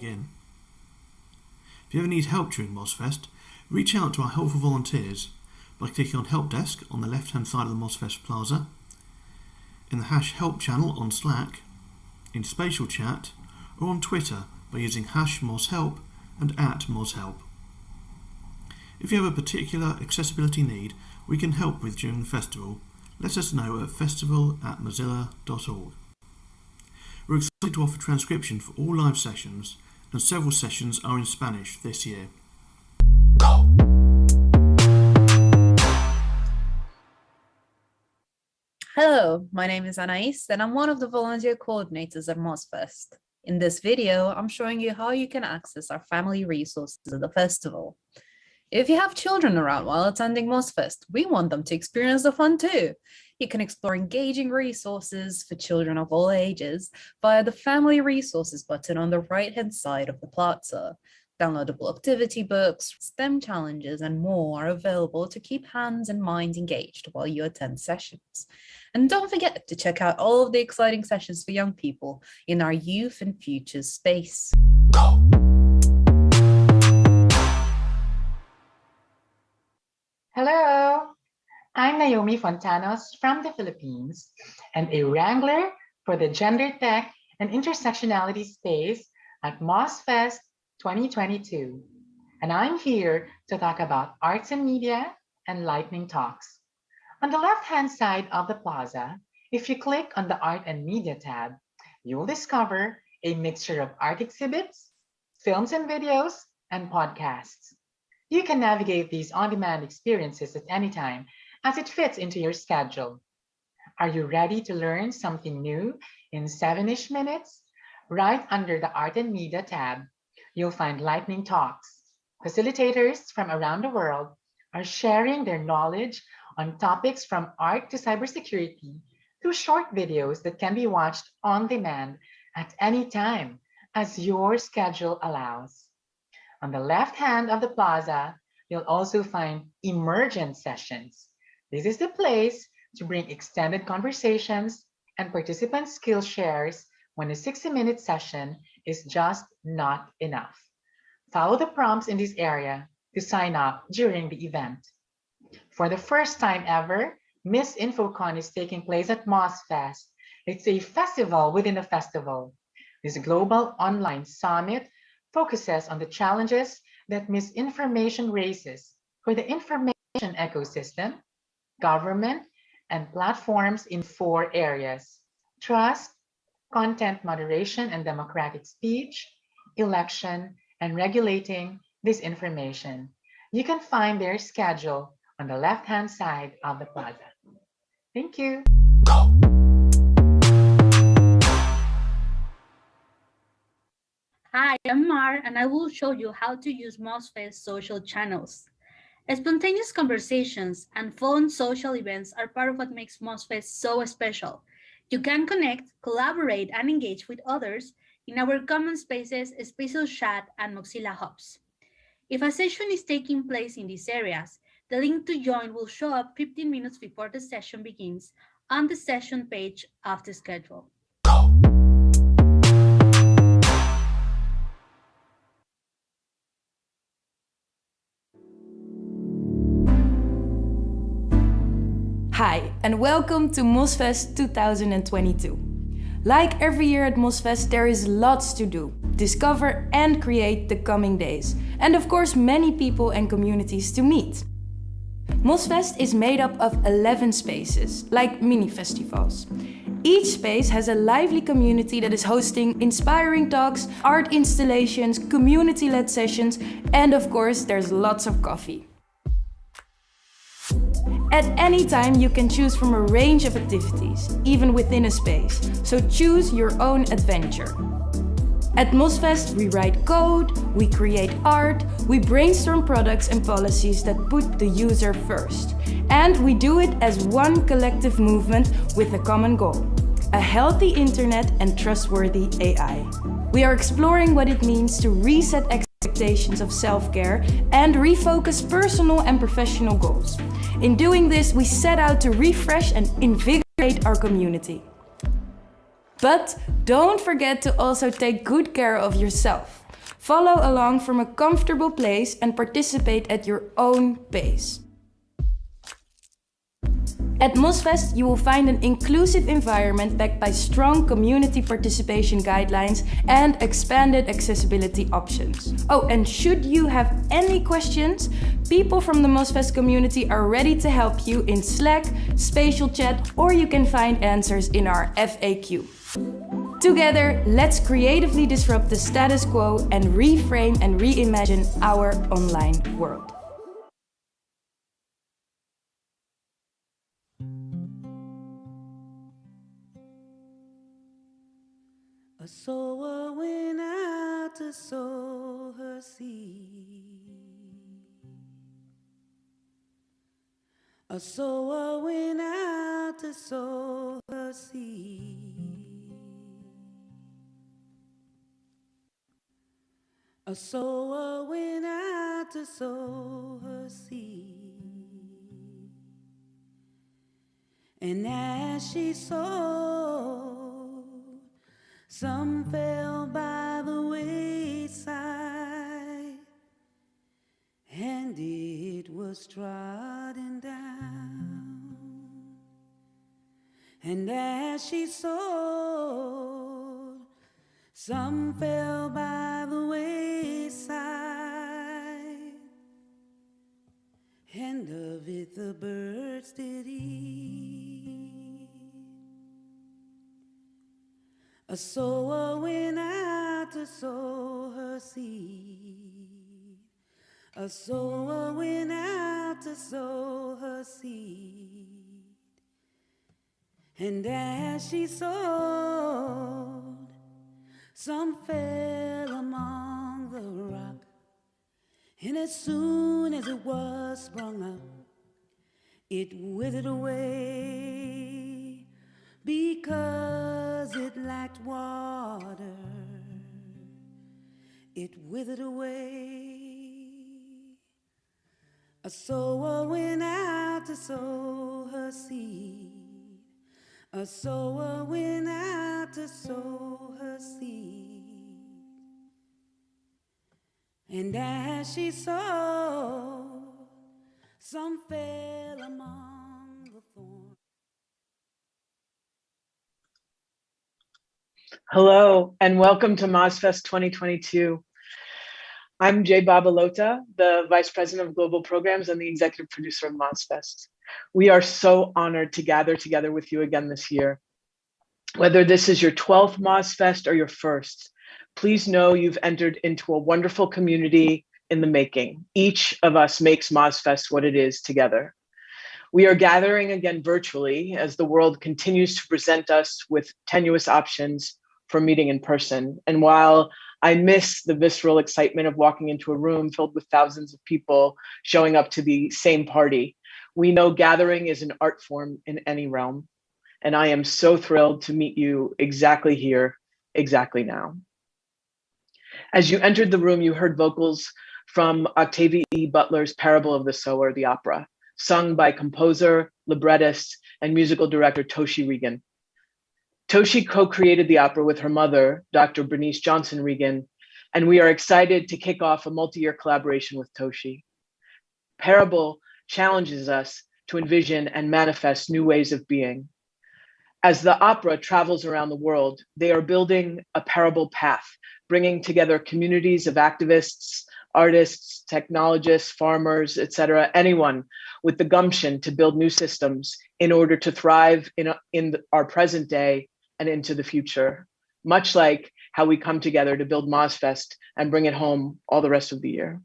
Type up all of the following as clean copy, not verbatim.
begin. If you ever need help during MozFest, reach out to our helpful volunteers by clicking on Help Desk on the left-hand side of the MozFest Plaza, in the #help channel on Slack, in Spatial Chat, or on Twitter by using #MozHelp and @MozHelp. If you have a particular accessibility need we can help with during the festival, let us know at festival@mozilla.org. We're excited to offer transcription for all live sessions, and several sessions are in Spanish this year. Hello, my name is Anais and I'm one of the volunteer coordinators at MozFest. In this video, I'm showing you how you can access our family resources at the festival. If you have children around while attending MozFest, we want them to experience the fun too. You can explore engaging resources for children of all ages via the Family Resources button on the right-hand side of the plaza. Downloadable activity books, STEM challenges, and more are available to keep hands and minds engaged while you attend sessions. And don't forget to check out all of the exciting sessions for young people in our Youth and Futures space. Hello, I'm Naomi Fontanos from the Philippines and a wrangler for the Gender Tech and Intersectionality space at MozFest 2022. And I'm here to talk about arts and media and lightning talks. On the left-hand side of the plaza, if you click on the Art and Media tab, you'll discover a mixture of art exhibits, films and videos, and podcasts. You can navigate these on-demand experiences at any time as it fits into your schedule. Are you ready to learn something new in 7-ish minutes? Right under the Art and Media tab, you'll find lightning talks. Facilitators from around the world are sharing their knowledge on topics from art to cybersecurity through short videos that can be watched on demand at any time as your schedule allows. On the left hand of the plaza, you'll also find emergent sessions. This is the place to bring extended conversations and participant skill shares when a 60-minute session is just not enough. Follow the prompts in this area to sign up during the event. For the first time ever, Miss InfoCon is taking place at MozFest. It's a festival within a festival. This global online summit focuses on the challenges that misinformation raises for the information ecosystem, government, and platforms in 4 areas: trust, content moderation and democratic speech, election, and regulating disinformation. You can find their schedule on the left-hand side of the plaza. Thank you. Hi, I'm Mar, and I will show you how to use MozFest social channels. Spontaneous conversations and fun social events are part of what makes MozFest so special. You can connect, collaborate, and engage with others in our common spaces, Spatial Chat, and Mozilla hubs. If a session is taking place in these areas, the link to join will show up 15 minutes before the session begins on the session page of the schedule. Hi, and welcome to MozFest 2022. Like every year at MozFest, there is lots to do, discover and create the coming days, and of course many people and communities to meet. MozFest is made up of 11 spaces, like mini-festivals. Each space has a lively community that is hosting inspiring talks, art installations, community-led sessions, and of course there's lots of coffee. At any time, you can choose from a range of activities, even within a space, so choose your own adventure. At MozFest, we write code, we create art, we brainstorm products and policies that put the user first. And we do it as one collective movement with a common goal: a healthy internet and trustworthy AI. We are exploring what it means to reset expectations of self-care and refocus personal and professional goals. In doing this, we set out to refresh and invigorate our community. But don't forget to also take good care of yourself. Follow along from a comfortable place and participate at your own pace. At MozFest, you will find an inclusive environment backed by strong community participation guidelines and expanded accessibility options. Oh, and should you have any questions, people from the MozFest community are ready to help you in Slack, Spatial Chat, or you can find answers in our FAQ. Together, let's creatively disrupt the status quo and reframe and reimagine our online world. A sower went out to sow her seed. A sower went out to sow her seed. A sower went out to sow her seed. And as she sowed, some fell by the wayside, and it was trodden down. And as she sowed, some fell by the wayside, and of it the birds did eat. A sower went out to sow her seed. A sower went out to sow her seed. And as she sowed, some fell among the rock. And as soon as it was sprung up, it withered away, because it lacked water. It withered away. A sower went out to sow her seed. A sower went out to sow her seed. And as she sowed, some fell among the thorns. Hello, and welcome to MozFest 2022. I'm Jay Babalota, the Vice President of Global Programs and the Executive Producer of MozFest. We are so honored to gather together with you again this year. Whether this is your 12th MozFest or your first, please know you've entered into a wonderful community in the making. Each of us makes MozFest what it is together. We are gathering again virtually as the world continues to present us with tenuous options for meeting in person. And while I miss the visceral excitement of walking into a room filled with thousands of people showing up to the same party, we know gathering is an art form in any realm. And I am so thrilled to meet you exactly here, exactly now. As you entered the room, you heard vocals from Octavia E. Butler's Parable of the Sower, the opera, sung by composer, librettist, and musical director Toshi Regan. Toshi co-created the opera with her mother, Dr. Bernice Johnson Regan, and we are excited to kick off a multi-year collaboration with Toshi. Parable challenges us to envision and manifest new ways of being. As the opera travels around the world, they are building a parable path, bringing together communities of activists, artists, technologists, farmers, etc., anyone with the gumption to build new systems in order to thrive in our present day and into the future, much like how we come together to build MozFest and bring it home all the rest of the year.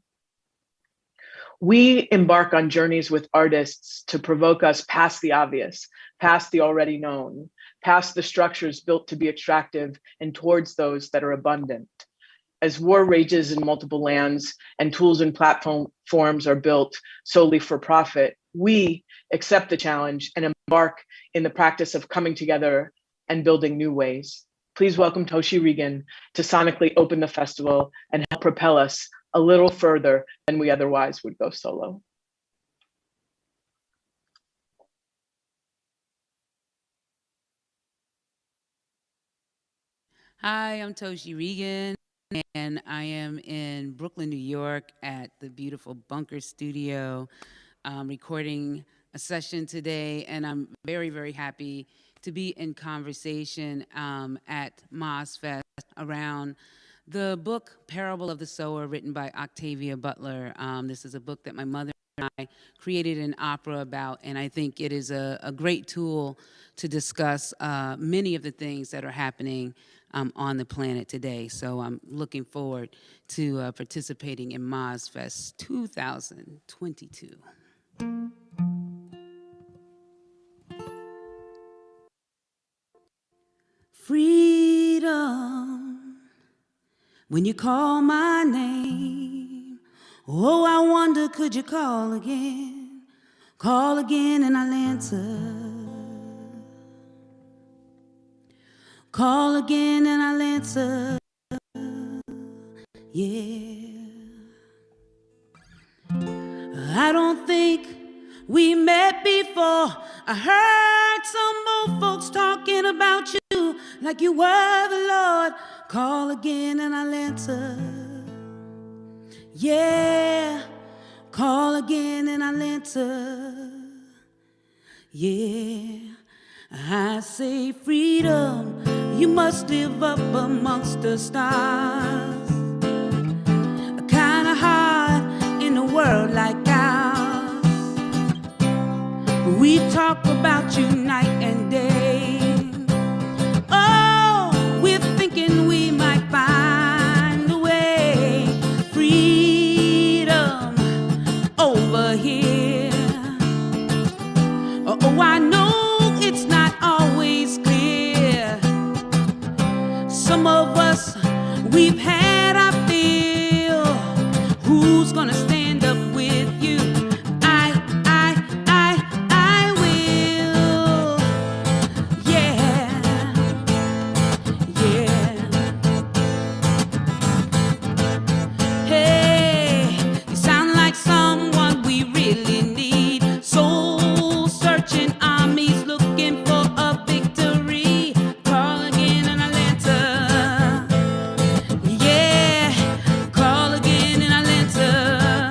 We embark on journeys with artists to provoke us past the obvious, past the already known, past the structures built to be extractive and towards those that are abundant. As war rages in multiple lands and tools and platforms are built solely for profit, we accept the challenge and embark in the practice of coming together and building new ways. Please welcome Toshi Regan to sonically open the festival and help propel us a little further than we otherwise would go solo. Hi, I'm Toshi Regan. and I am in Brooklyn, New York at the beautiful Bunker Studio, recording a session today, and I'm very, very happy to be in conversation at MozFest around the book Parable of the Sower, written by Octavia Butler. This is a book that my mother and I created an opera about, and I think it is a great tool to discuss many of the things that are happening on the planet today. So I'm looking forward to participating in MozFest 2022. Freedom, when you call my name, oh, I wonder, could you call again? Call again and I'll answer. Call again and I'll answer, yeah. I don't think we met before. I heard some old folks talking about you like you were the Lord. Call again and I'll answer, yeah. Call again and I'll answer, yeah. I say freedom, you must live up amongst the stars. Kinda hard in a world like ours. We talk about you night and day. Oh, we're thinking we might find a way. Freedom over here. Oh, I know it's not always clear. Some of us, we've had our fill. Who's gonna stand up with you? I will. Yeah, yeah. Hey, you sound like someone we really need. Soul searching armies looking for a victory. Call again and I'll answer. Yeah, call again and I'll answer.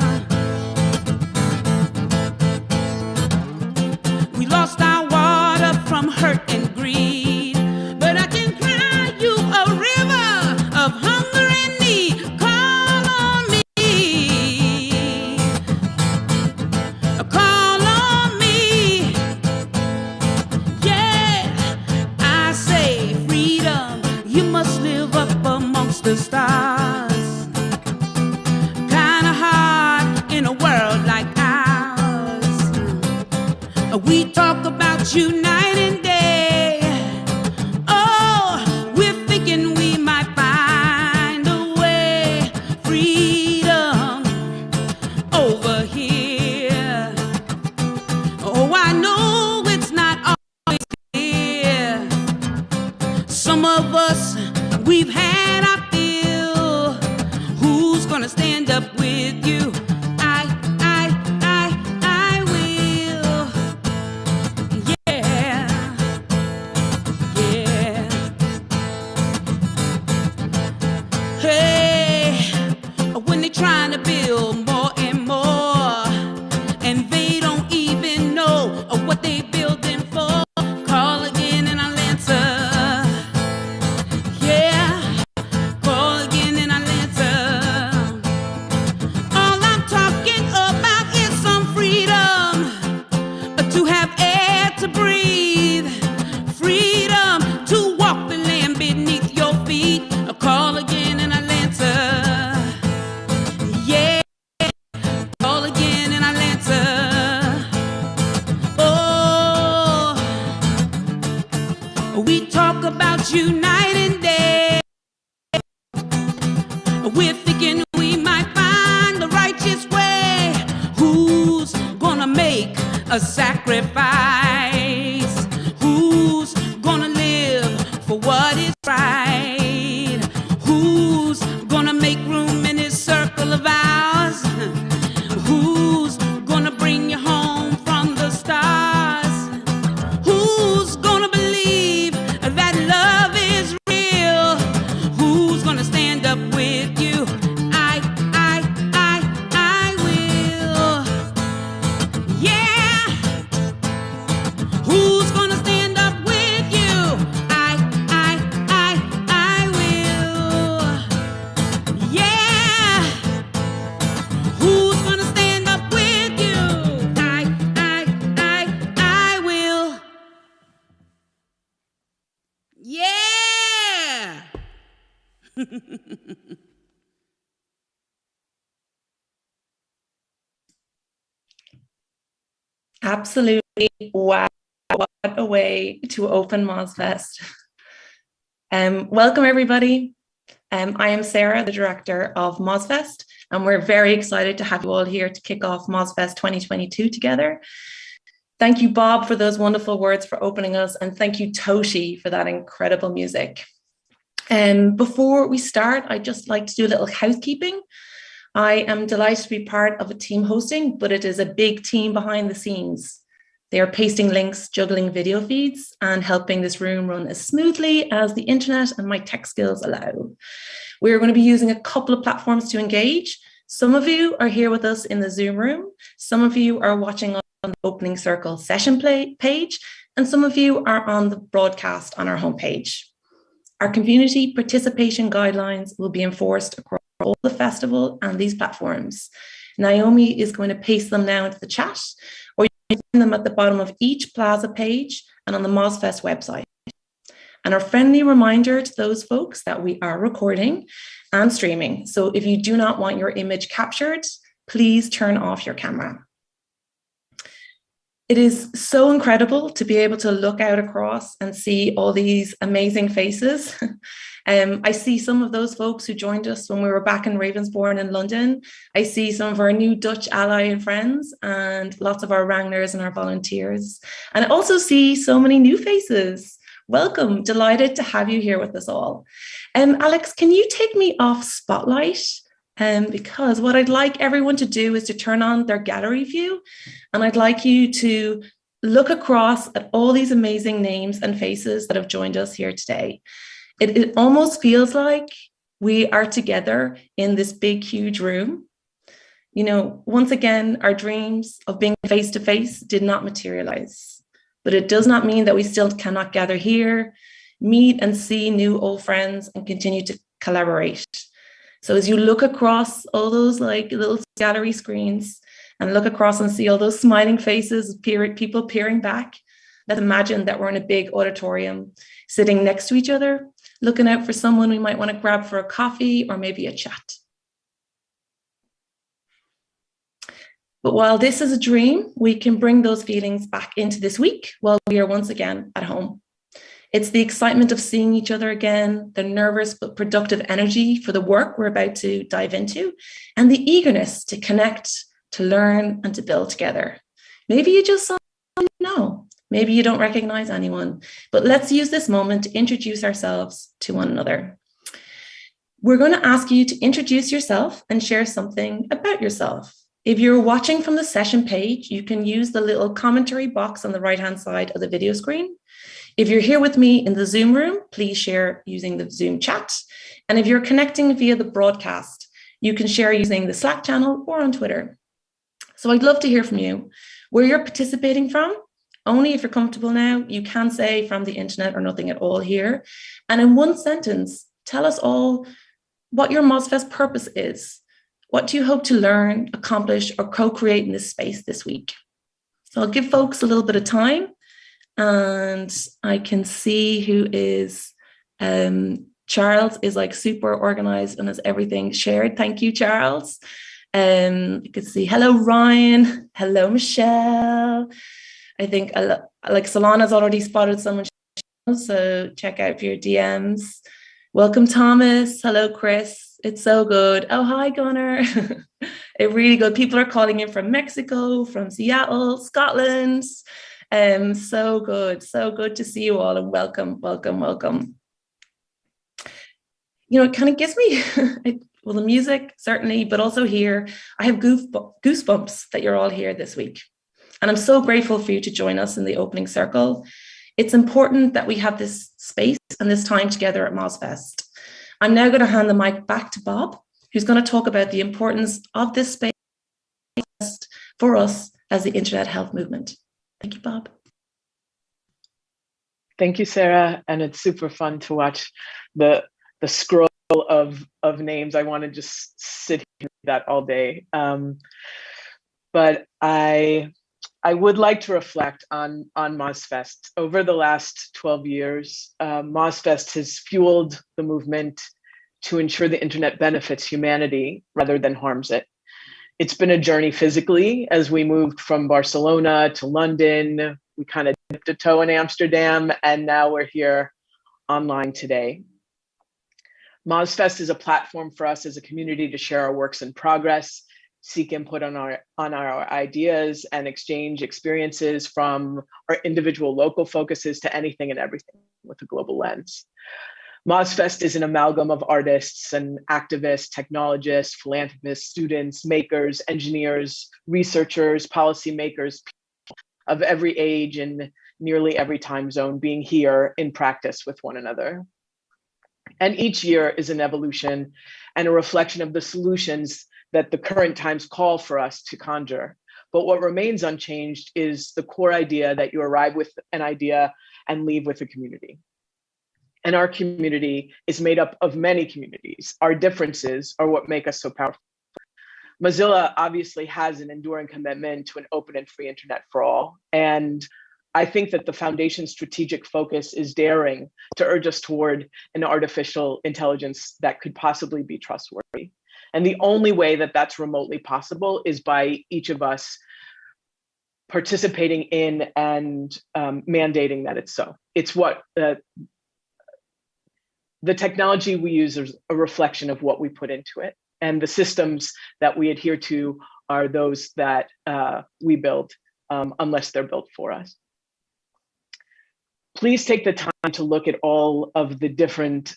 We lost our water from hurt and greed, but I can cry you a river of hunger and need. Call on me. Call on me. Yeah, I say freedom, you must live up amongst the stars. Kinda hard in a world like ours. We talk about you night and day. Oh, we're thinking we might find a way. Freedom over here. Oh, I know it's not always clear. Some of us, we've had our fill. Who's gonna stand up with you? I will. Yeah, yeah. Hey, when they trying to build more and more, and they don't even know what they building for. Call again and I'll answer. Yeah, call again and I'll answer. All I'm talking about is some freedom, to have air to breathe, freedom to walk the land beneath your feet. Call again and I'll answer. Yeah, call again and I'll answer. Oh, we talk about you night and day. We're thinking we might find the righteous way. Who's gonna make a sacrifice? Who's gonna live for what is right? Who's gonna make room in this circle of ours? Who's gonna bring you home from the stars? Who's gonna believe that love is Absolutely. Wow. What a way to open MozFest. Welcome, everybody. I am Sarah, the director of MozFest, and we're very excited to have you all here to kick off MozFest 2022 together. Thank you, Bob, for those wonderful words for opening us, and thank you, Toshi, for that incredible music. Before we start, I'd just like to do a little housekeeping. I am delighted to be part of a team hosting, but it is a big team behind the scenes. They are pasting links, juggling video feeds, and helping this room run as smoothly as the internet and my tech skills allow. We're going to be using a couple of platforms to engage. Some of you are here with us in the Zoom room. Some of you are watching on the Opening Circle session page, and some of you are on the broadcast on our homepage. Our community participation guidelines will be enforced across all the festival and these platforms. Naomi is going to paste them now into the chat, or you can find them at the bottom of each Plaza page and on the MozFest website. And our friendly reminder to those folks that we are recording and streaming. So if you do not want your image captured, please turn off your camera. It is so incredible to be able to look out across and see all these amazing faces. I see some of those folks who joined us when we were back in Ravensbourne in London. I see some of our new Dutch ally and friends, and lots of our wranglers and our volunteers. And I also see so many new faces. Welcome, delighted to have you here with us all. Alex, can you take me off spotlight? Because what I'd like everyone to do is to turn on their gallery view, and I'd like you to look across at all these amazing names and faces that have joined us here today. It almost feels like we are together in this big, huge room. You know, once again, our dreams of being face to face did not materialize, but it does not mean that we still cannot gather here, meet and see new old friends, and continue to collaborate. So as you look across all those like little gallery screens and look across and see all those smiling faces, people peering back, let's imagine that we're in a big auditorium sitting next to each other, looking out for someone we might want to grab for a coffee or maybe a chat. But while this is a dream, we can bring those feelings back into this week while we are once again at home. It's the excitement of seeing each other again, the nervous but productive energy for the work we're about to dive into, and the eagerness to connect, to learn, and to build together. Maybe you just saw someone you know. Maybe you don't recognize anyone, but let's use this moment to introduce ourselves to one another. We're going to ask you to introduce yourself and share something about yourself. If you're watching from the session page, you can use the little commentary box on the right-hand side of the video screen. If you're here with me in the Zoom room, please share using the Zoom chat. And if you're connecting via the broadcast, you can share using the Slack channel or on Twitter. So I'd love to hear from you. Where you're participating from, only if you're comfortable now, you can say from the internet or nothing at all here. And in one sentence, tell us all what your MozFest purpose is. What do you hope to learn, accomplish, or co-create in this space this week? So I'll give folks a little bit of time. And I can see who is, Charles is like super organized and has everything shared. Thank you, Charles. You can see, hello, Ryan. Hello, Michelle. I think like Solana's already spotted someone, so check out your DMs. Welcome, Thomas. Hello, Chris. It's so good. Oh, hi, Gunnar. It's really good. People are calling in from Mexico, from Seattle, Scotland. So good to see you all, and welcome. You know, it kind of gives me, well, the music certainly, but also here, I have goosebumps that you're all here this week. And I'm so grateful for you to join us in the opening circle. It's important that we have this space and this time together at MozFest. I'm now going to hand the mic back to Bob, who's going to talk about the importance of this space for us as the Internet Health Movement. Thank you, Bob. Thank you, Sarah. And it's super fun to watch the scroll of names. I want to just sit here with that all day. But I would like to reflect on MozFest. Over the last 12 years, MozFest has fueled the movement to ensure the internet benefits humanity rather than harms it. It's been a journey physically as we moved from Barcelona to London. We kind of dipped a toe in Amsterdam, and now we're here online today. MozFest is a platform for us as a community to share our works in progress, seek input on our ideas, and exchange experiences from our individual local focuses to anything and everything with a global lens. MozFest is an amalgam of artists and activists, technologists, philanthropists, students, makers, engineers, researchers, policymakers of every age and nearly every time zone being here in practice with one another. And each year is an evolution and a reflection of the solutions that the current times call for us to conjure. But what remains unchanged is the core idea that you arrive with an idea and leave with a community. And our community is made up of many communities. Our differences are what make us so powerful. Mozilla obviously has an enduring commitment to an open and free internet for all. And I think that the foundation's strategic focus is daring to urge us toward an artificial intelligence that could possibly be trustworthy. And the only way that that's remotely possible is by each of us participating in and mandating that it's so. It's what the technology we use is a reflection of what we put into it. And the systems that we adhere to are those that we build, unless they're built for us. Please take the time to look at all of the different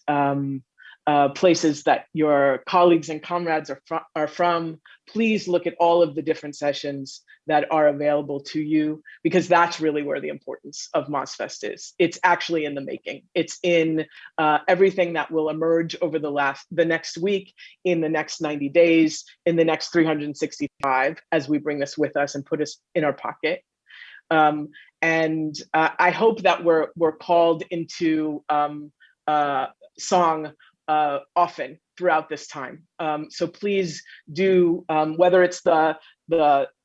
places that your colleagues and comrades are from. Please look at all of the different sessions that are available to you, because that's really where the importance of MozFest is. It's actually in the making. It's in everything that will emerge over the next week, in the next 90 days, in the next 365, as we bring this with us and put us in our pocket. And I hope that we're called into song often throughout this time. So please do, whether it's the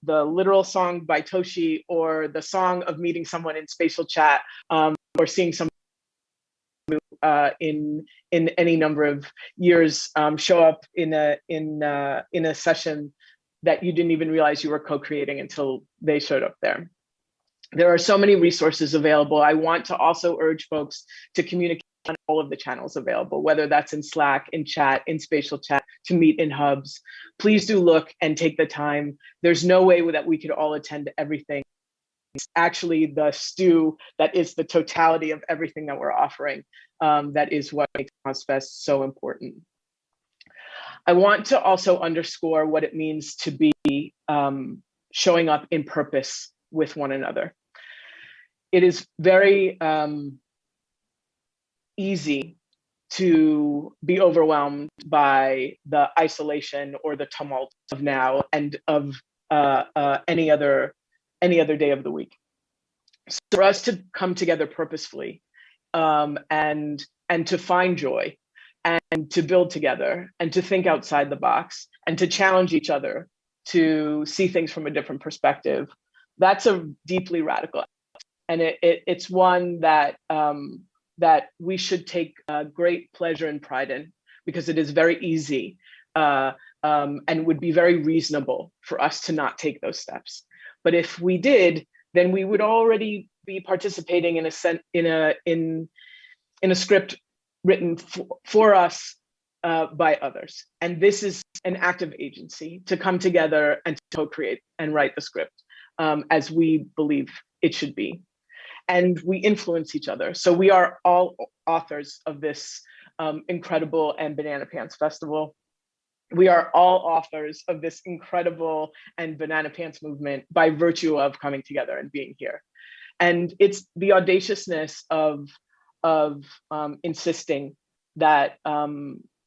literal song by Toshi or the song of meeting someone in spatial chat, or seeing someone in any number of years show up in a session that you didn't even realize you were co-creating until they showed up there. There are so many resources available. I want to also urge folks to communicate on all of the channels available, whether that's in Slack, in chat, in spatial chat, to meet in hubs. Please do look and take the time. There's no way that we could all attend to everything. It's actually the stew that is the totality of everything that we're offering. That is what makes MozFest so important. I want to also underscore what it means to be showing up in purpose with one another. It is very easy to be overwhelmed by the isolation or the tumult of now and of any other day of the week. So for us to come together purposefully and to find joy and to build together and to think outside the box and to challenge each other to see things from a different perspective, that's a deeply radical act. And it's one that that we should take great pleasure and pride in, because it is very easy and would be very reasonable for us to not take those steps. But if we did, then we would already be participating in a script written for us by others. And this is an act of agency to come together and to co-create and write the script as we believe it should be. And we influence each other. So we are all authors of this incredible and Banana Pants Festival. We are all authors of this incredible and Banana Pants movement by virtue of coming together and being here. And it's the audaciousness of insisting that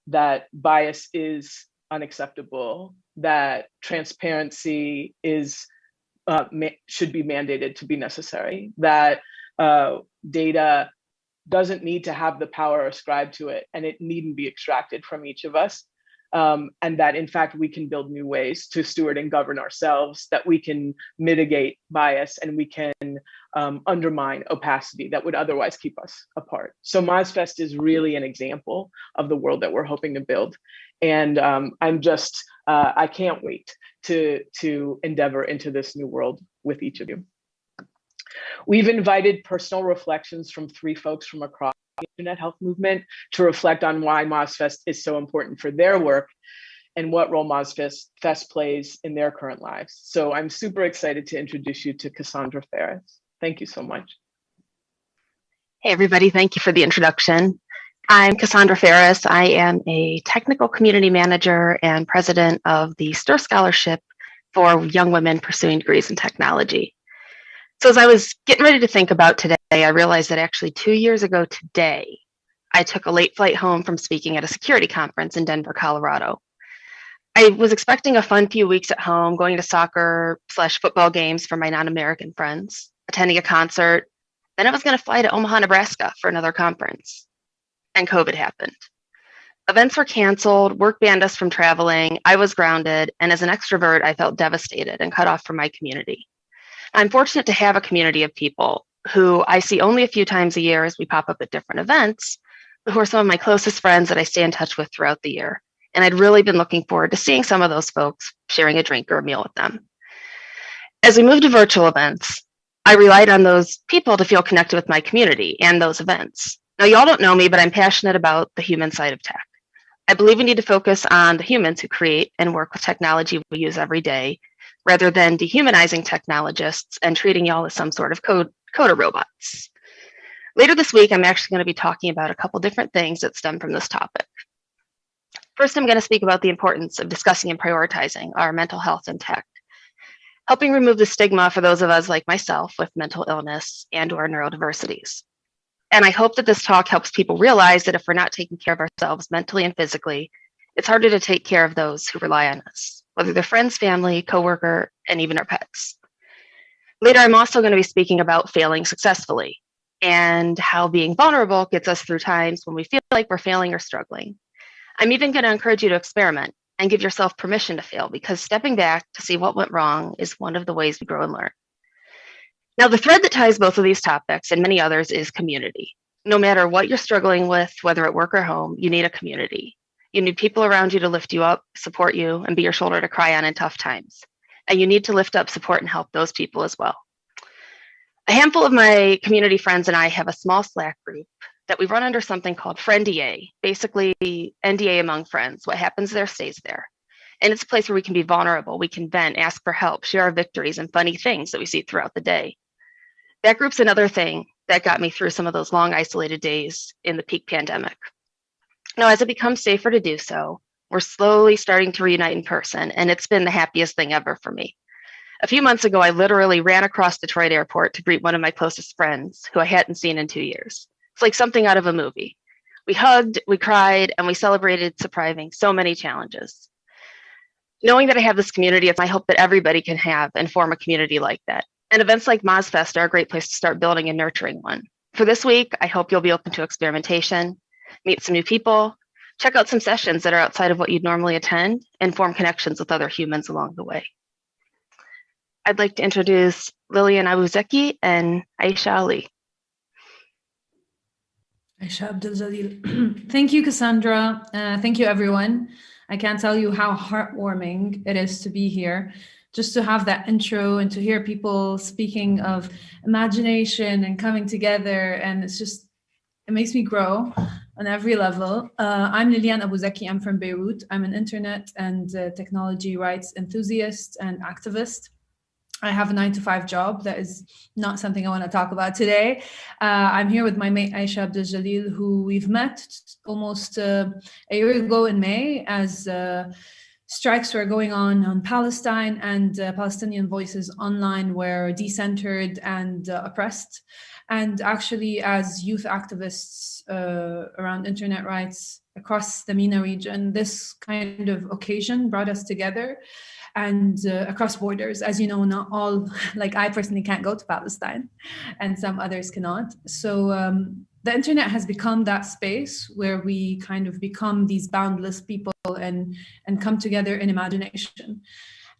that bias is unacceptable, that transparency is should be mandated to be necessary, that data doesn't need to have the power ascribed to it, and it needn't be extracted from each of us. And that in fact, we can build new ways to steward and govern ourselves, that we can mitigate bias and we can undermine opacity that would otherwise keep us apart. So MozFest is really an example of the world that we're hoping to build. And I'm just, I can't wait to endeavor into this new world with each of you. We've invited personal reflections from 3 folks from across the internet health movement to reflect on why MozFest is so important for their work and what role MozFest plays in their current lives. So I'm super excited to introduce you to Cassandra Ferris. Thank you so much. Hey everybody, thank you for the introduction. I'm Cassandra Ferris. I am a technical community manager and president of the STIR Scholarship for young women pursuing degrees in technology. So as I was getting ready to think about today, I realized that actually 2 years ago today, I took a late flight home from speaking at a security conference in Denver, Colorado. I was expecting a fun few weeks at home, going to soccer/football games for my non-American friends, attending a concert. Then I was going to fly to Omaha, Nebraska for another conference. And COVID happened. Events were canceled, work banned us from traveling, I was grounded, and as an extrovert, I felt devastated and cut off from my community. I'm fortunate to have a community of people who I see only a few times a year as we pop up at different events, but who are some of my closest friends that I stay in touch with throughout the year. And I'd really been looking forward to seeing some of those folks, sharing a drink or a meal with them. As we moved to virtual events, I relied on those people to feel connected with my community and those events. Now, y'all don't know me, but I'm passionate about the human side of tech. I believe we need to focus on the humans who create and work with technology we use every day, rather than dehumanizing technologists and treating y'all as some sort of coder robots. Later this week, I'm actually going to be talking about a couple different things that stem from this topic. First, I'm going to speak about the importance of discussing and prioritizing our mental health in tech, helping remove the stigma for those of us like myself with mental illness and or neurodiversities. And I hope that this talk helps people realize that if we're not taking care of ourselves mentally and physically, it's harder to take care of those who rely on us, whether they're friends, family, coworker, and even our pets. Later, I'm also going to be speaking about failing successfully and how being vulnerable gets us through times when we feel like we're failing or struggling. I'm even going to encourage you to experiment and give yourself permission to fail, because stepping back to see what went wrong is one of the ways we grow and learn. Now, the thread that ties both of these topics and many others is community. No matter what you're struggling with, whether at work or home, you need a community. You need people around you to lift you up, support you, and be your shoulder to cry on in tough times. And you need to lift up, support, and help those people as well. A handful of my community friends and I have a small Slack group that we run under something called Friendier, basically NDA among friends. What happens there stays there. And it's a place where we can be vulnerable, we can vent, ask for help, share our victories and funny things that we see throughout the day. That group's another thing that got me through some of those long isolated days in the peak pandemic. Now, as it becomes safer to do so, we're slowly starting to reunite in person, and it's been the happiest thing ever for me. A few months ago, I literally ran across Detroit Airport to greet one of my closest friends who I hadn't seen in 2 years. It's like something out of a movie. We hugged, we cried, and we celebrated surviving so many challenges. Knowing that I have this community, it's my hope that everybody can have and form a community like that. And events like MozFest are a great place to start building and nurturing one. For this week, I hope you'll be open to experimentation, meet some new people, check out some sessions that are outside of what you'd normally attend, and form connections with other humans along the way. I'd like to introduce Lilian Abuzeki and Aisha Ali. Aisha Abdul-Jalil. Thank you, Cassandra. Thank you, everyone. I can't tell you how heartwarming it is to be here, just to have that intro and to hear people speaking of imagination and coming together. And it makes me grow on every level. I'm Lilian Abuzeki. I'm from Beirut. I'm an internet and technology rights enthusiast and activist. I have a 9-to-5 job. That is not something I want to talk about today. I'm here with my mate Aisha Abdul-Jalil, who we've met almost a year ago in May as strikes were going on Palestine, and Palestinian voices online were decentered and oppressed. And actually, as youth activists around internet rights across the MENA region, this kind of occasion brought us together. And across borders, as you know, not all, like I personally can't go to Palestine and some others cannot. So the internet has become that space where we kind of become these boundless people and come together in imagination.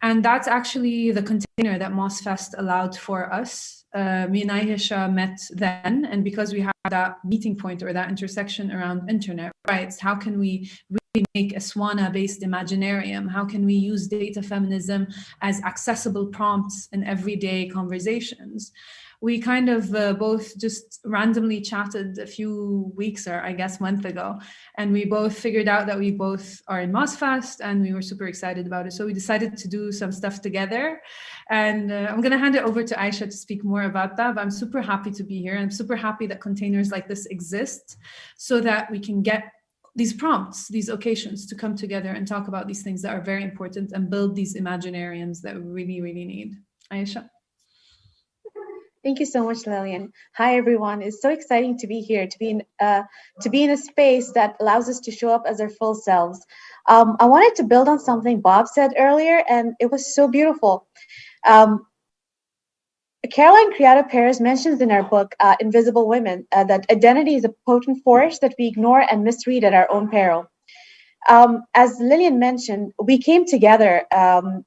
And that's actually the container that MozFest allowed for us. Me and Aisha met then, and because we had that meeting point or that intersection around internet rights, how can we we make a Swana-based Imaginarium? How can we use data feminism as accessible prompts in everyday conversations? We kind of both just randomly chatted a few weeks or I guess month ago, and we both figured out that we both are in MozFest and we were super excited about it. So we decided to do some stuff together, and I'm going to hand it over to Aisha to speak more about that, but I'm super happy to be here. I'm super happy that containers like this exist so that we can get these prompts, these occasions to come together and talk about these things that are very important and build these imaginariums that we really, really need. Aisha. Thank you so much, Lillian. Hi, everyone. It's so exciting to be here, to be in a space that allows us to show up as our full selves. I wanted to build on something Bob said earlier, and it was so beautiful. Caroline Criado Perez mentions in our book, Invisible Women, that identity is a potent force that we ignore and misread at our own peril. As Lillian mentioned, we came together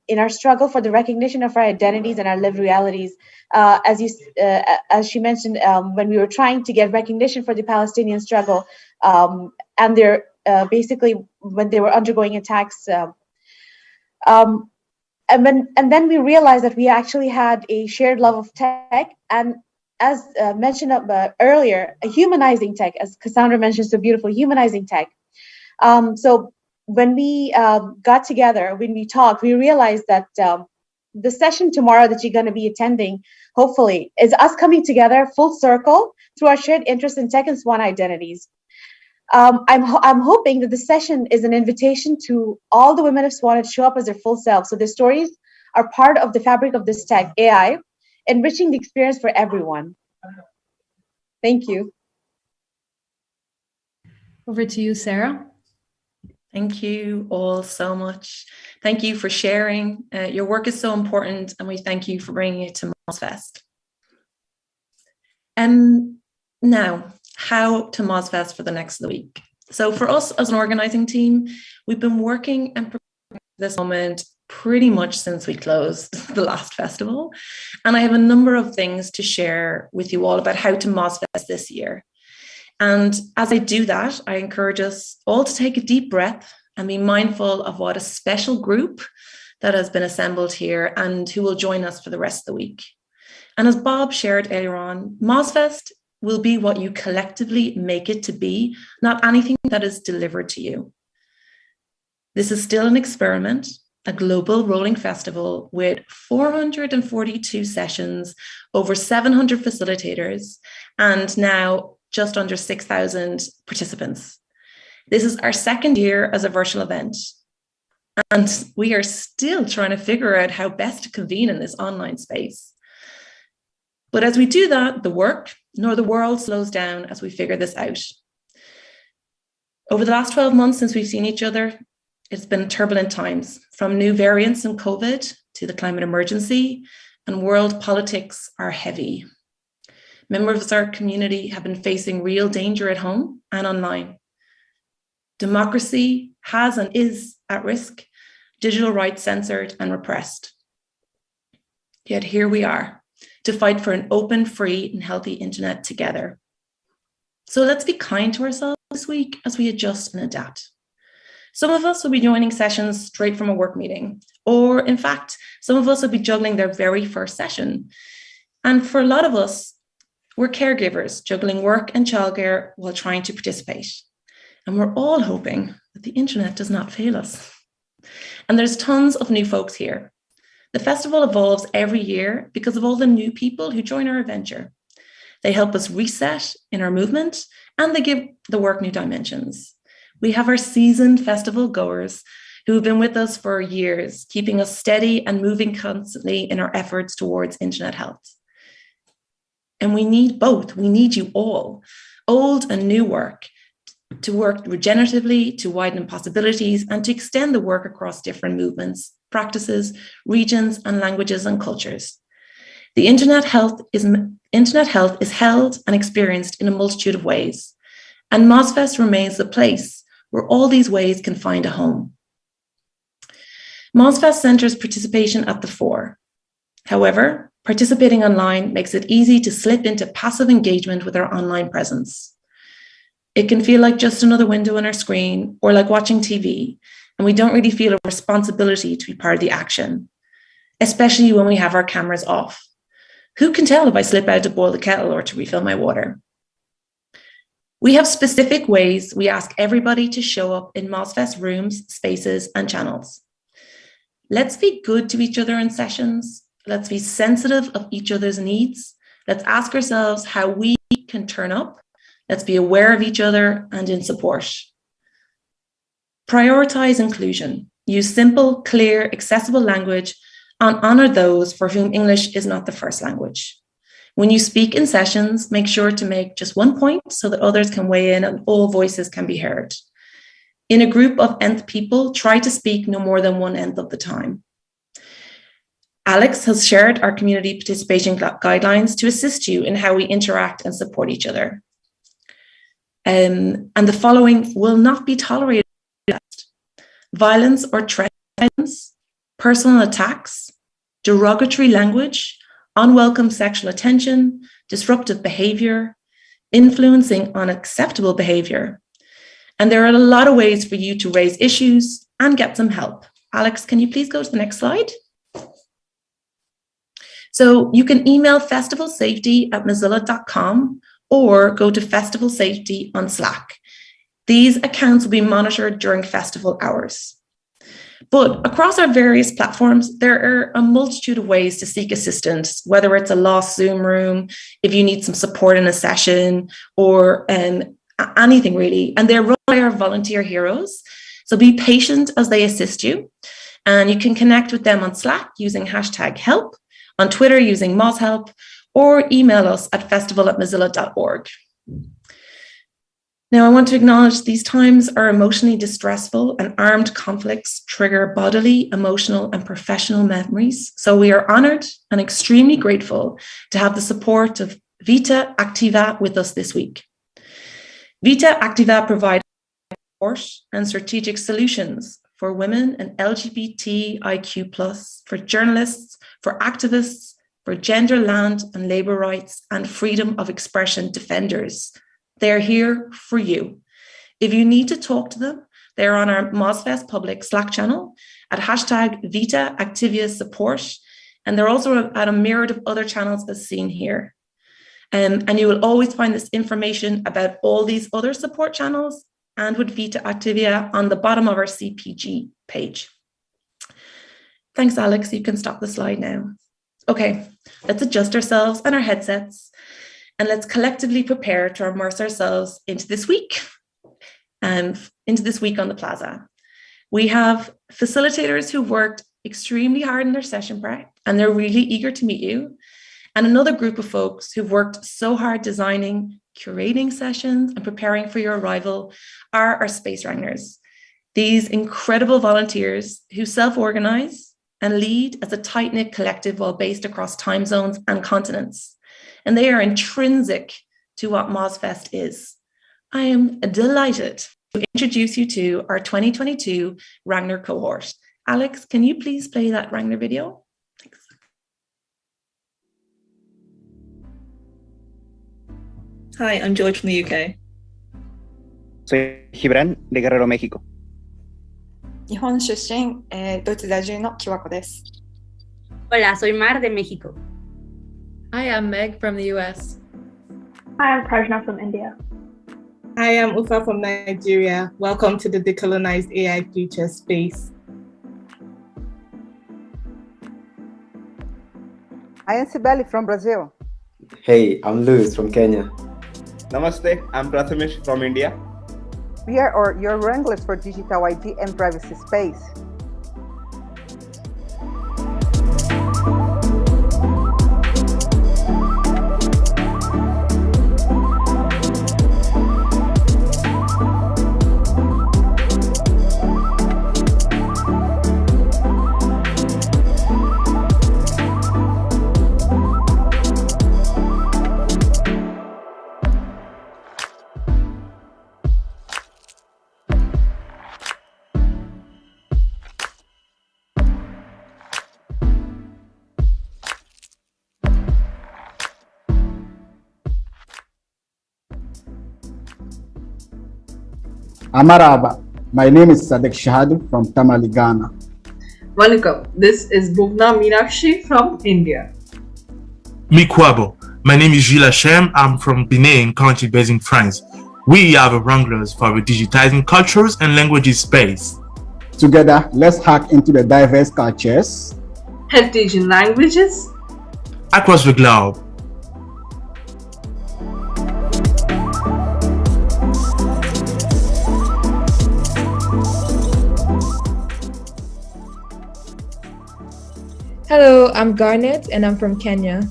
in our struggle for the recognition of our identities and our lived realities. As she mentioned, when we were trying to get recognition for the Palestinian struggle, and they're basically when they were undergoing attacks, and then we realized that we actually had a shared love of tech, and as mentioned earlier, a humanizing tech, as Cassandra mentioned so beautifully, humanizing tech. So when we got together, when we talked, we realized that the session tomorrow that you're going to be attending, hopefully, is us coming together full circle through our shared interest in tech and Swan identities. I'm hoping that the session is an invitation to all the women of Swan to show up as their full selves. So their stories are part of the fabric of this tech, AI, enriching the experience for everyone. Thank you. Over to you, Sarah. Thank you all so much. Thank you for sharing. Your work is so important, and we thank you for bringing it to MozFest. And now, how to MozFest for the next of the week. So for us as an organizing team, we've been working and preparing for this moment pretty much since we closed the last festival. And I have a number of things to share with you all about how to MozFest this year. And as I do that, I encourage us all to take a deep breath and be mindful of what a special group that has been assembled here and who will join us for the rest of the week. And as Bob shared earlier on, MozFest will be what you collectively make it to be, not anything that is delivered to you. This is still an experiment, a global rolling festival with 442 sessions, over 700 facilitators, and now just under 6,000 participants. This is our second year as a virtual event, and we are still trying to figure out how best to convene in this online space. But as we do that, the work nor the world slows down as we figure this out. Over the last 12 months since we've seen each other, it's been turbulent times, from new variants in COVID to the climate emergency, and world politics are heavy. Members of our community have been facing real danger at home and online. Democracy has and is at risk, digital rights censored and repressed. Yet here we are, to fight for an open, free, and healthy internet together. So let's be kind to ourselves this week as we adjust and adapt. Some of us will be joining sessions straight from a work meeting, or in fact, some of us will be juggling their very first session. And for a lot of us, we're caregivers juggling work and childcare while trying to participate. And we're all hoping that the internet does not fail us. And there's tons of new folks here. The festival evolves every year because of all the new people who join our adventure. They help us reset in our movement, and they give the work new dimensions. We have our seasoned festival goers who have been with us for years, keeping us steady and moving constantly in our efforts towards internet health. And we need both. We need you all, old and new work, to work regeneratively, to widen possibilities, and to extend the work across different movements, practices, regions, and languages and cultures. The internet health is held and experienced in a multitude of ways, and MozFest remains the place where all these ways can find a home. MozFest centers participation at the fore. However, participating online makes it easy to slip into passive engagement with our online presence. It can feel like just another window on our screen or like watching TV, and we don't really feel a responsibility to be part of the action, especially when we have our cameras off. Who can tell if I slip out to boil the kettle or to refill my water? We have specific ways we ask everybody to show up in MozFest rooms, spaces, and channels. Let's be good to each other in sessions. Let's be sensitive of each other's needs. Let's ask ourselves how we can turn up. Let's be aware of each other and in support. Prioritize inclusion. Use simple, clear, accessible language and honor those for whom English is not the first language. When you speak in sessions, make sure to make just one point so that others can weigh in and all voices can be heard. In a group of nth people, try to speak no more than one nth of the time. Alex has shared our community participation guidelines to assist you in how we interact and support each other. And the following will not be tolerated: violence or threats, personal attacks, derogatory language, unwelcome sexual attention, disruptive behavior, influencing unacceptable behavior. And there are a lot of ways for you to raise issues and get some help. Alex, can you please go to the next slide? So you can email festivalsafety@mozilla.com or go to Festival Safety on Slack. These accounts will be monitored during festival hours. But across our various platforms, there are a multitude of ways to seek assistance, whether it's a lost Zoom room, if you need some support in a session, or anything really. And they're run by our volunteer heroes. So be patient as they assist you. And you can connect with them on Slack using #help, on Twitter using MozHelp, or email us at festival@mozilla.org. Now, I want to acknowledge these times are emotionally distressful, and armed conflicts trigger bodily, emotional, and professional memories. So we are honored and extremely grateful to have the support of Vita Activa with us this week. Vita Activa provides support and strategic solutions for women and LGBTIQ+, for journalists, for activists, for gender, land, and labour rights, and freedom of expression defenders. They're here for you. If you need to talk to them, they're on our MozFest public Slack channel at #Vita Activia Support. And they're also at a myriad of other channels as seen here. And you will always find this information about all these other support channels and with Vita Activia on the bottom of our CPG page. Thanks, Alex. You can stop the slide now. Okay, let's adjust ourselves and our headsets. And let's collectively prepare to immerse ourselves into this week on the Plaza. We have facilitators who worked extremely hard in their session prep, and they're really eager to meet you. And another group of folks who've worked so hard designing, curating sessions, and preparing for your arrival are our Space Wranglers. These incredible volunteers who self-organize and lead as a tight-knit collective while based across time zones and continents. And they are intrinsic to what MozFest is. I am delighted to introduce you to our 2022 Wrangler cohort. Alex, can you please play that Wrangler video? Thanks. Hi, I'm George from the UK. Soy Gibran de Guerrero, México. 日本出身、ドイツ在住のキワコです。 Hola, soy Mar de México. Hi, I'm Meg from the US. Hi, I'm Prajna from India. Hi, I'm Ufa from Nigeria. Welcome to the Decolonized AI Future Space. I am Sibeli from Brazil. Hey, I'm Luis from Kenya. Namaste, I'm Prathamesh from India. We are your wranglers for digital ID and privacy space. Amaraba. My name is Sadek Shahadu from Tamale, Ghana. Welcome. This is Bhuvna Meenakshi from India. Mikwabo. My name is Gilles Shem. I'm from Benin, currently based in France. We are the wranglers for the digitizing cultures and languages space. Together, let's hack into the diverse cultures, heritage and languages across the globe. Hello, I'm Garnet and I'm from Kenya.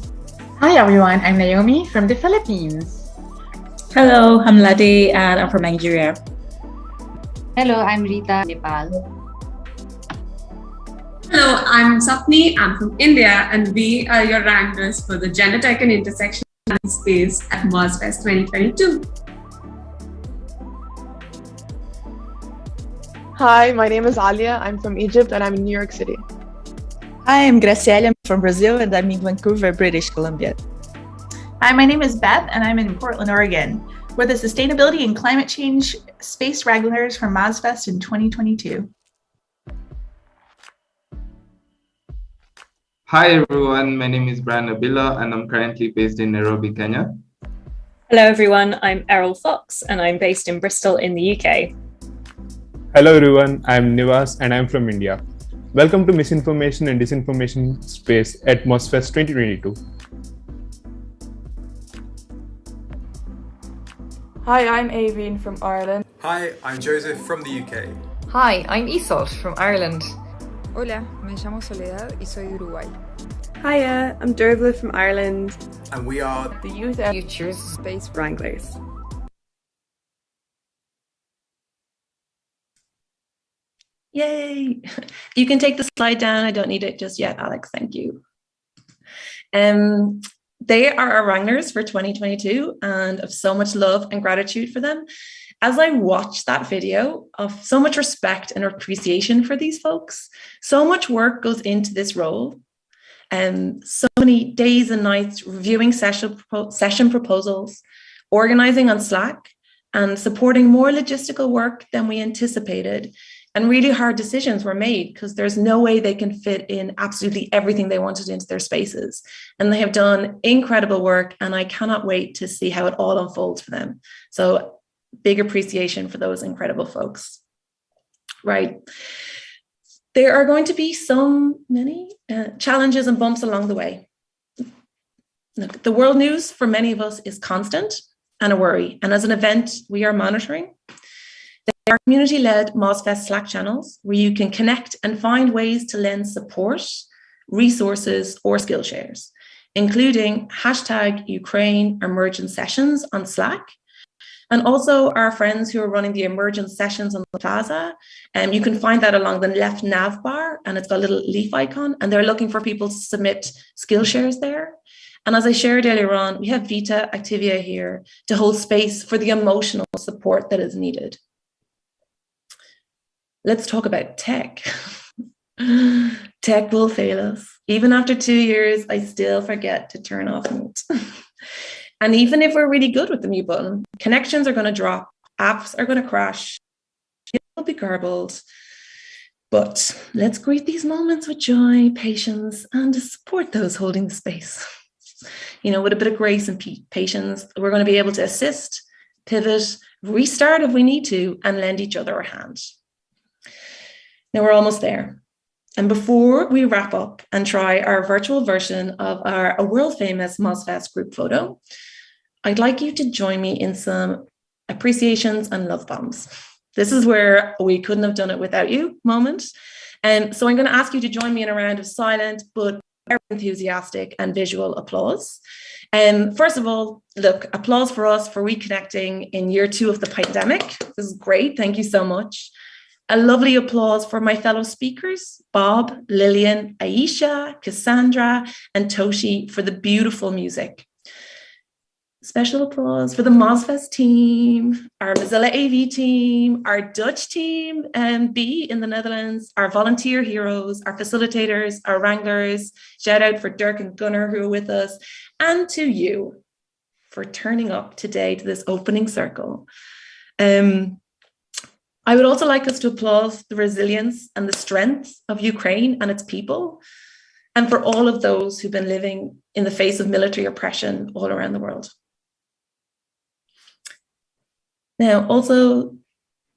Hi everyone, I'm Naomi from the Philippines. Hello, I'm Ladi and I'm from Nigeria. Hello, I'm Rita, Nepal. Hello, I'm Sapni, I'm from India, and we are your wranglers for the Gender Tech and Intersectionality Space at MozFest 2022. Hi, my name is Alia, I'm from Egypt and I'm in New York City. Hi, I'm Graciela, I'm from Brazil and I'm in Vancouver, British Columbia. Hi, my name is Beth and I'm in Portland, Oregon. We're the Sustainability and Climate Change Space Wranglers from MozFest in 2022. Hi everyone, my name is Brian Nabila and I'm currently based in Nairobi, Kenya. Hello everyone, I'm Errol Fox and I'm based in Bristol in the UK. Hello everyone, I'm Nivas and I'm from India. Welcome to Misinformation and Disinformation Space at MozFest 2022. Hi, I'm Aveen from Ireland. Hi, I'm Joseph from the UK. Hi, I'm Isolde from Ireland. Hola, me llamo Soledad y soy de Uruguay. Hiya, I'm Dervla from Ireland. And we are the Youth Futures Space Wranglers. Yay! You can take the slide down. I don't need it just yet, Alex. Thank you. They are our wranglers for 2022 and of so much love and gratitude for them. As I watched that video of so much respect and appreciation for these folks, so much work goes into this role. So many days and nights reviewing session proposals, organizing on Slack, and supporting more logistical work than we anticipated. And really hard decisions were made because there's no way they can fit in absolutely everything they wanted into their spaces. And they have done incredible work, and I cannot wait to see how it all unfolds for them. So big appreciation for those incredible folks. Right. There are going to be so many challenges and bumps along the way. Look, the world news for many of us is constant and a worry. And as an event, we are monitoring. There are community-led MozFest Slack channels where you can connect and find ways to lend support, resources, or skill shares, including #Ukraine Emergent Sessions on Slack. And also our friends who are running the emergent sessions on the plaza. You can find that along the left nav bar, and it's got a little leaf icon, and they're looking for people to submit skill shares there. And as I shared earlier on, we have Vita Activia here to hold space for the emotional support that is needed. Let's talk about tech. Tech will fail us. Even after 2 years, I still forget to turn off mute. And even if we're really good with the mute button, connections are going to drop, apps are going to crash, it'll be garbled. But let's greet these moments with joy, patience, and support those holding the space. With a bit of grace and patience, we're going to be able to assist, pivot, restart if we need to, and lend each other a hand. Now we're almost there. And before we wrap up and try our virtual version of a world famous MozFest group photo, I'd like you to join me in some appreciations and love bombs. This is where we couldn't have done it without you moment. And so I'm going to ask you to join me in a round of silent but very enthusiastic and visual applause. First of all, look, applause for us for reconnecting in year 2 of the pandemic. This is great. Thank you so much. A lovely applause for my fellow speakers, Bob, Lillian, Aisha, Cassandra, and Toshi for the beautiful music. Special applause for the MozFest team, our Mozilla AV team, our Dutch team, B in the Netherlands, our volunteer heroes, our facilitators, our wranglers. Shout out for Dirk and Gunnar who are with us, and to you for turning up today to this opening circle. I would also like us to applaud the resilience and the strength of Ukraine and its people, and for all of those who've been living in the face of military oppression all around the world. Now, also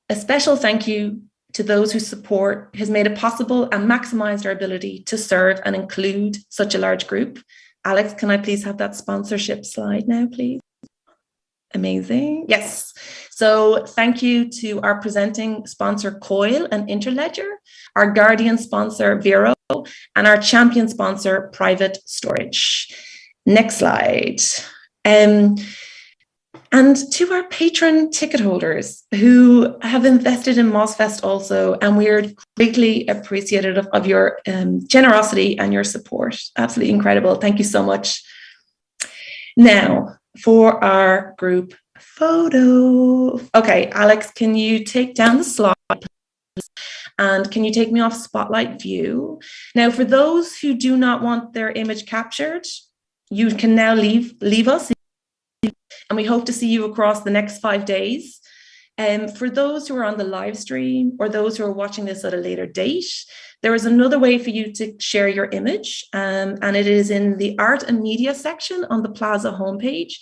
a special thank you to those whose support has made it possible and maximized our ability to serve and include such a large group. Alex, can I please have that sponsorship slide now, please? Amazing. Yes. So thank you to our presenting sponsor, Coil and Interledger, our guardian sponsor, Vero, and our champion sponsor, Private Storage. Next slide. And to our patron ticket holders who have invested in MozFest also, and we are greatly appreciative of your generosity and your support. Absolutely incredible. Thank you so much. Now, for our group photo. Okay, Alex, can you take down the slide, please? And can you take me off spotlight view? Now, for those who do not want their image captured, you can now leave us. And we hope to see you across the next 5 days. For those who are on the live stream or those who are watching this at a later date, there is another way for you to share your image, and it is in the art and media section on the Plaza homepage.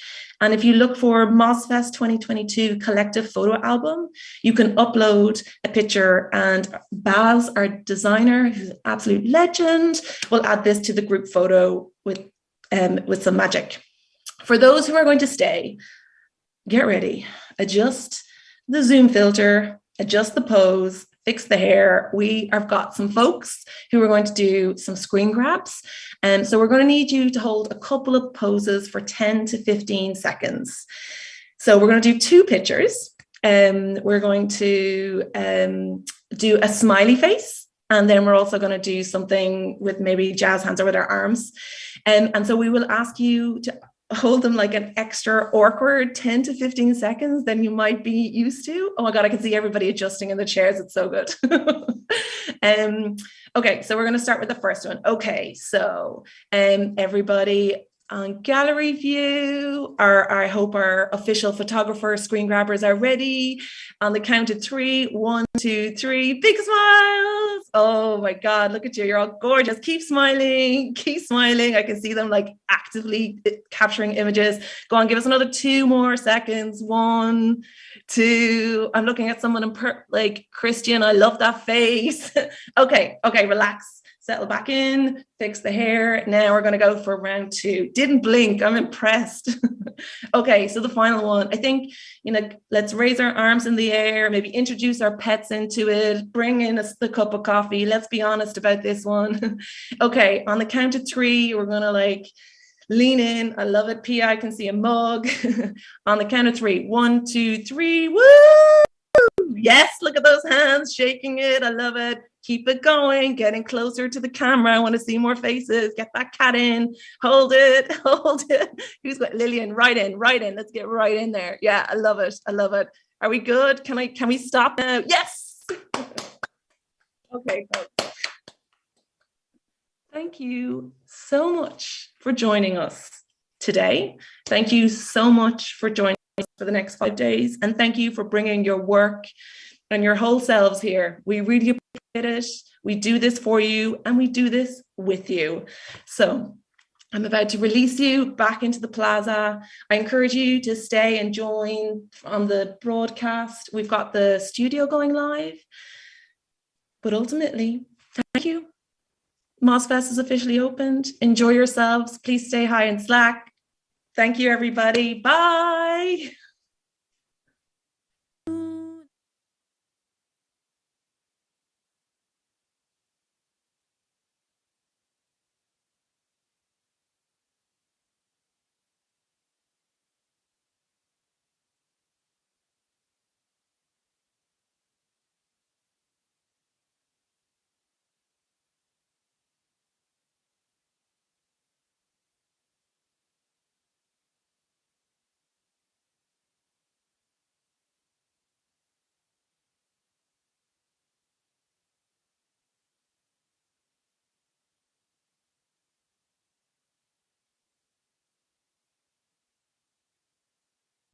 And if you look for MozFest 2022 collective photo album, you can upload a picture, and Baz, our designer, who's an absolute legend, will add this to the group photo with some magic. For those who are going to stay, get ready, adjust the zoom filter, adjust the pose, fix the hair. We have got some folks who are going to do some screen grabs. And so we're going to need you to hold a couple of poses for 10 to 15 seconds. So we're going to do 2 pictures. We're going to do a smiley face. And then we're also going to do something with maybe jazz hands or with our arms. And so we will ask you to hold them like an extra awkward 10 to 15 seconds than you might be used to. Oh my God, I can see everybody adjusting in the chairs. It's so good. Okay, so we're going to start with the first one. Okay, so everybody on gallery view, I hope our official photographer screen grabbers are ready. On the count of 3, 1, 2, 3, big smiles. Oh my God, look at you. You're all gorgeous. Keep smiling. Keep smiling. I can see them like actively capturing images. Go on, give us another 2 more seconds. 1, 2. I'm looking at someone in like Christian. I love that face. Okay, relax. Settle back in, fix the hair. Now we're going to go for round 2. Didn't blink. I'm impressed. Okay, so the final one. I think, let's raise our arms in the air, maybe introduce our pets into it, bring in the cup of coffee. Let's be honest about this one. Okay, on the count of 3, we're going to lean in. I love it. Pia, I can see a mug. On the count of 3. 1, 2, 3. Woo! Yes, look at those hands shaking it. I love it. Keep it going, getting closer to the camera. I want to see more faces. Get that cat in. Hold it. Who's got Lillian? Right in. Let's get right in there. Yeah, I love it. Are we good? Can we stop now? Yes. Okay, folks. Thank you so much for joining us today. Thank you so much for joining us for the next 5 days. And thank you for bringing your work and your whole selves here. We really appreciate it. We do this for you and we do this with you. So I'm about to release you back into the plaza. I encourage you to stay and join on the broadcast. We've got the studio going live. But ultimately, thank you. MozFest is officially opened. Enjoy yourselves. Please stay high in Slack. Thank you, everybody. Bye.